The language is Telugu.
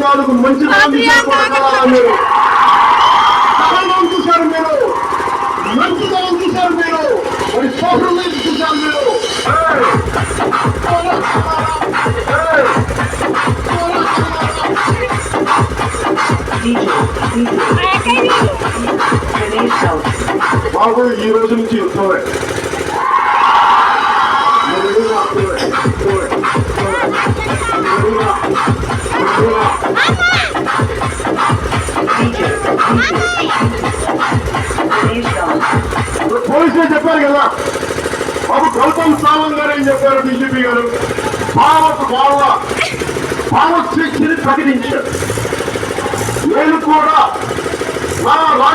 నాలుగు మంచి మీరు సమానం చూశారు, మీరు మంచితనం చూశారు, మీరు మరి సోదరులు చూశారు. మీరు బాబు ఈ రోజు నుంచి యుద్ధమే. పోలీసులు చెప్పారు కదా బాబు, గౌతమ్ సావంత్ గారు ఏం చెప్పారు, బీజేపీ గారు భావ స్వేచ్ఛని ప్రకటించారు. నేను కూడా